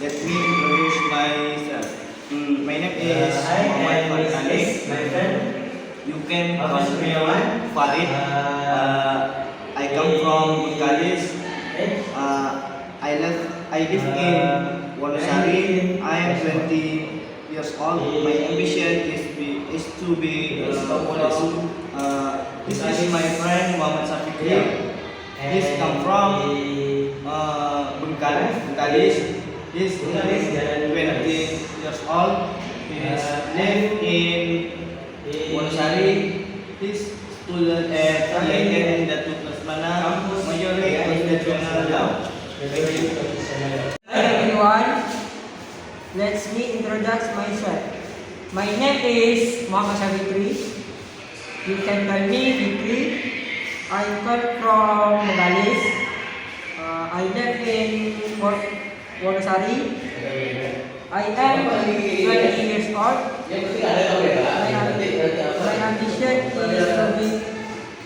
Let me introduce myself. My name is Muhammad Farid Ali. My friend. You can call me Farid. I come from Bengkalis. I live in Wonosari. I am 20 years old. My ambition is to be police. This is my friend Muhammad Safikri. He's come from Bengkalis. He's 20 years old. He's live in Wonosari. He's student at IAIN Datuk Lesmana, Majority Constitutional Law. Hi everyone, let me introduce myself. My name is Muhammad Safikri. You can call me Fikri. I come from Bengkalis. I live in Wonosari. I am 20 years old. My ambition is to be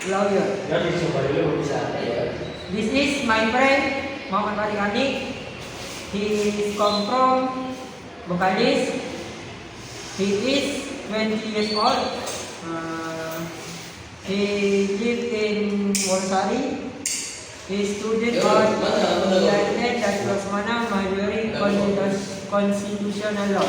lawyer. This is my friend Muhammad Farid Ali. He is come from Bengkalis. He is 20 years old. He lives in Wonosari. He is student at IAIN Datuk Lesmana, Majority Constitutional Law.